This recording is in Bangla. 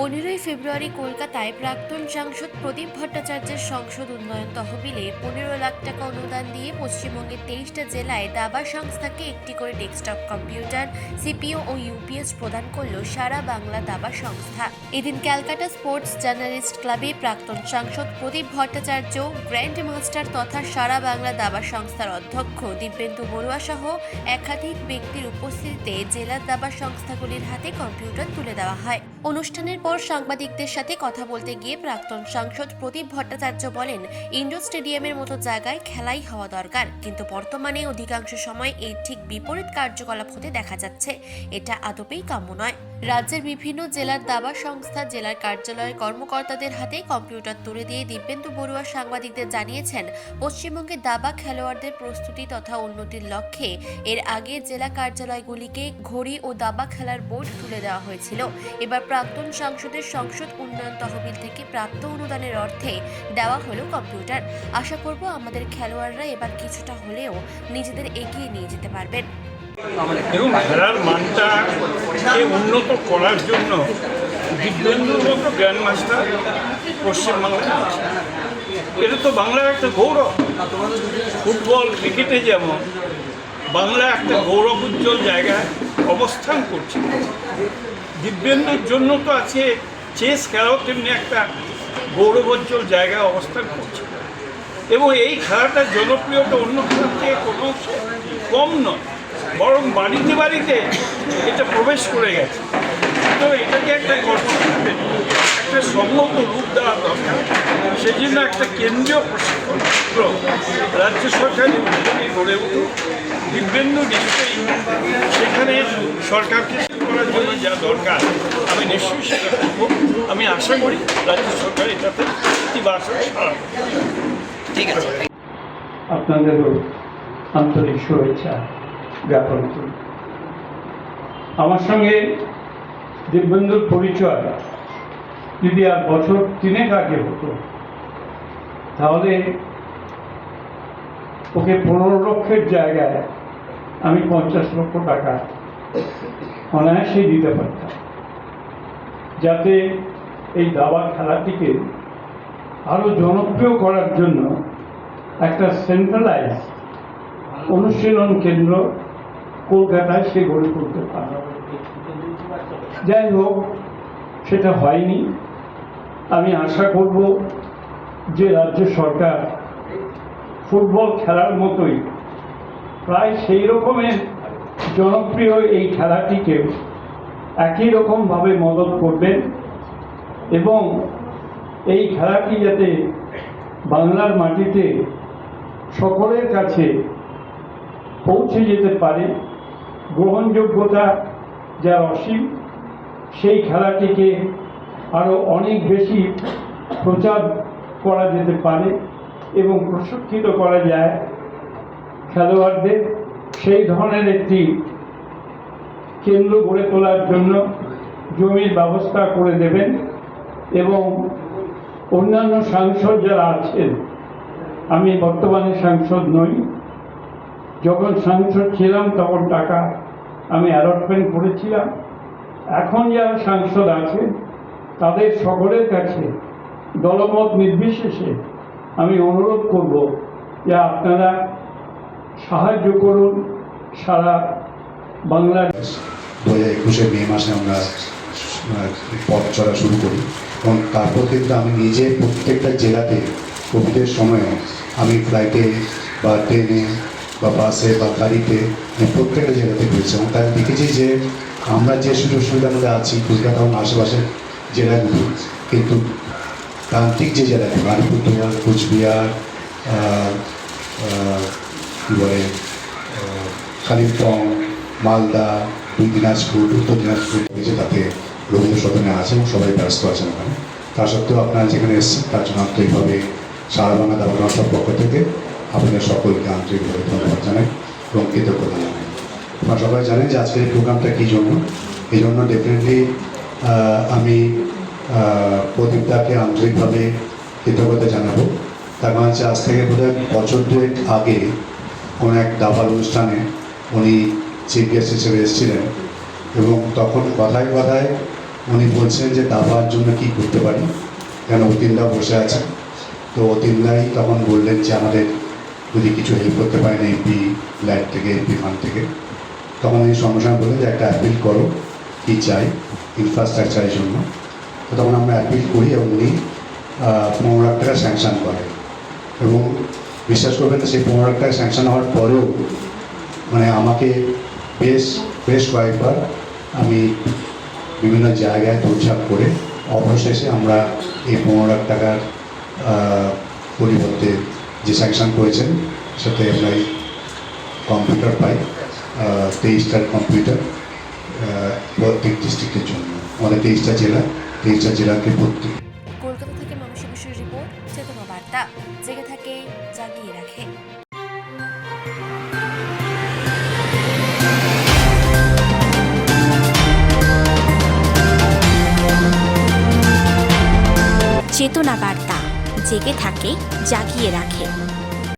15ই ফেব্রুয়ারি কলকাতায় প্রাক্তন সাংসদ প্রদীপ ভট্টাচার্যের সংসদ উন্নয়ন তহবিলে 15 লাখ টাকা অনুদান দিয়ে পশ্চিমবঙ্গের 23টা জেলায় দাবা সংস্থাকে একটি করে ডেস্কটপ কম্পিউটার, সিপিইউ ও ইউপিএস প্রদান করল সারা বাংলা দাবা সংস্থা। এদিন ক্যালকাটা স্পোর্টস জার্নালিস্ট ক্লাবে প্রাক্তন সাংসদ প্রদীপ ভট্টাচার্য, গ্র্যান্ড মাস্টার তথা সারা বাংলা দাবা সংস্থার অধ্যক্ষ দিব্যেন্দু বড়ুয়া সহ একাধিক ব্যক্তির উপস্থিতিতে জেলার দাবা সংস্থাগুলির হাতে কম্পিউটার তুলে দেওয়া হয়। অনুষ্ঠানের পর সাংবাদিকদের সাথে কথা বলতে গিয়ে প্রাক্তন সাংসদ প্রদীপ ভট্টাচার্য বলেন, ইন্ডোর স্টেডিয়ামের মতো জায়গায় খেলাই হওয়া দরকার, কিন্তু বর্তমানে অধিকাংশ সময় এই ঠিক বিপরীত কার্যকলাপ হতে দেখা যাচ্ছে। এটা আদপেই কাম্য নয়। রাজ্যের বিভিন্ন জেলার দাবা সংস্থা জেলার কার্যালয়ের কর্মকর্তাদের হাতে কম্পিউটার তুলে দিয়ে দিব্যেন্দু বড়ুয়া সাংবাদিকদের জানিয়েছেন, পশ্চিমবঙ্গে দাবা খেলোয়াড়দের প্রস্তুতি তথা উন্নতির লক্ষ্যে এর আগে জেলা কার্যালয়গুলিকে ঘড়ি ও দাবা খেলার বোর্ড তুলে দেওয়া হয়েছিল। এবার প্রাক্তন সাংসদের সংসদ উন্নয়ন তহবিল থেকে প্রাপ্ত অনুদানের অর্থে দেওয়া হলো কম্পিউটার। আশা করব আমাদের খেলোয়াড়রা এবার কিছুটা হলেও নিজেদের এগিয়ে নিয়ে যেতে পারবেন। এবং খেলার মানটাকে উন্নত করার জন্য দিব্যেন্দুর মতো গ্র্যান্ড মাস্টার পশ্চিমবাংলায় আছে। এটা তো বাংলার একটা গৌরব। ফুটবল, ক্রিকেটে যেমন বাংলা একটা গৌরব উজ্জ্বল জায়গায় অবস্থান করছে, দিব্যেন্দুর জন্য তো আছে চেস খেলাও তেমনি একটা গৌরবোজ্জ্বল জায়গায় অবস্থান করছে। এবং এই খেলাটার জনপ্রিয়তা অন্য খেলার থেকে কোনো কম নয়, বরং বাড়িতে বাড়িতে এটা প্রবেশ করে গেছে। তো এটাকে একটা একটা সম্মত রূপ দেওয়া দরকার। সেই জন্য একটা কেন্দ্রীয় প্রশিক্ষণ রাজ্য সরকারের উদ্যোগে গড়ে উঠুক। দিব্যেন্দু নিশ্চয়ই সেখানে সরকারকে করার জন্য যা দরকার আমি নিশ্চয়ই সেটা করব। আমি আশা করি রাজ্য সরকার এটাতে ইতিবাচক সাড়া দেবে। ঠিক আছে, আপনাদেরও আন্তরিক শুভেচ্ছা জ্ঞাপন করি। আমার সঙ্গে দিব্যেন্দুর পরিচয় যদি আর বছর 3 আগে হতো, তাহলে ওকে 15 লক্ষের জায়গায় আমি 50 লক্ষ টাকা অনায়াসেই দিতে পারতাম, যাতে এই দাবা খেলাটিকে আরো জনপ্রিয় করার জন্য একটা সেন্ট্রালাইজ অনুশীলন কেন্দ্র কলকাতায় সে গড়ে তুলতে পারে। যাই হোক, সেটা হয়নি। আমি আশা করব যে রাজ্য সরকার ফুটবল খেলার মতোই প্রায় সেই রকমের জনপ্রিয় এই খেলাটিকেও একই রকমভাবে মদত করবেন এবং এই খেলাটি যাতে বাংলার মাটিতে সকলের কাছে পৌঁছে যেতে পারে, গ্রহণযোগ্যতা যার অসীম, সেই খেলাটিকে আরও অনেক বেশি প্রচার করা যেতে পারে এবং প্রশিক্ষিত করা যায় খেলোয়াড়দের, সেই ধরনের একটি কেন্দ্র গড়ে তোলার জন্য জমির ব্যবস্থা করে দেবেন। এবং অন্যান্য সাংসদ যারা আছেন, আমি বর্তমানে সাংসদ নই, যখন সাংসদ ছিলাম তখন টাকা আমি অ্যালটমেন্ট করেছিলাম। এখন যারা সাংসদ আছে তাদের সকলের কাছে দলমত নির্বিশেষে আমি অনুরোধ করব যে আপনারা সাহায্য করুন। সারা বাংলার 2021 মে মাসে আমরা পথ চলা শুরু করি এবং তারপর কিন্তু আমি নিজে প্রত্যেকটা জেলাতে কোভিডের সময়ও আমি ফ্লাইটে বা ট্রেনে বা বাসে বা গাড়িতে প্রত্যেকটা জেলাতে ঘুরেছি এবং তাই দেখেছি যে আমরা যে সুযোগ সুবিধার মধ্যে আছি কলকাতা এবং আশেপাশের জেলাগুলো, কিন্তু প্রান্তিক যে জেলাগুলো আলিপুরদুয়ার, কোচবিহার, কী বলে কালিম্পং, মালদা, দিনাজপুর, উত্তর দিনাজপুর হয়েছে, তাতে রবীন্দ্র সদনে আছে এবং সবাই ব্যস্ত আছেন ওখানে। তা সত্ত্বেও আপনারা যেখানে এসেছেন তার জন্য আন্তরিকভাবে সারা বাংলা দাবা সংস্থার পক্ষ থেকে আপনাদের সকলকে আন্তরিকভাবে ধন্যবাদ জানাই এবং কৃতজ্ঞতা জানাই। আপনারা সবাই জানেন যে আজকের এই প্রোগ্রামটা কী জন্য। এই জন্য ডেফিনেটলি আমি প্রদীপদাকে আন্তরিকভাবে কৃতজ্ঞতা জানাবো। তার মানে হচ্ছে আজ থেকে বোধহয় বছর 2 আগে কোনো এক দাবার অনুষ্ঠানে উনি চিফ গেস্ট হিসেবে এসেছিলেন এবং তখন কথায় কথায় উনি বলছেন যে দাবার জন্য কি করতে পারি, কেন অতীনদা বসে আছে। তো অতীনদাই তখন বললেন যে আমাদের যদি কিছু হেল্প করতে পারেন এমপি ল্যাড থেকে, এমপি ফান্ড থেকে। তখন উনি সঙ্গে সঙ্গে বললেন যে একটা অ্যাপিল করো, কী চাই ইনফ্রাস্ট্রাকচারের জন্য। তো তখন আমরা অ্যাপিল করি এবং উনি 15 লাখ টাকা স্যাংশন করেন। এবং বিশ্বাস করবেন না, সেই 15 লাখ টাকা স্যাংশন হওয়ার পরেও মানে আমাকে বেশ কয়েকবার আমি বিভিন্ন জায়গায় দৌড়ঝাঁপ করে অবশেষে আমরা এই 15 লাখ টাকার পরিবর্তে যে স্যাংশন করেছেন সাথে আমরা কম্পিউটার পাই, 23টার কম্পিউটার প্রত্যেক ডিস্ট্রিক্টের জন্য। আমাদের 23টা জেলাকে ভর্তি। কলকাতা থেকে মানসিক বিষয়ের রিপোর্ট, চেতনা বার্তা, জেগে থাকে জাগিয়ে রাখে। চেতনা বার্তা, জেগে থাকে জাগিয়ে রাখে।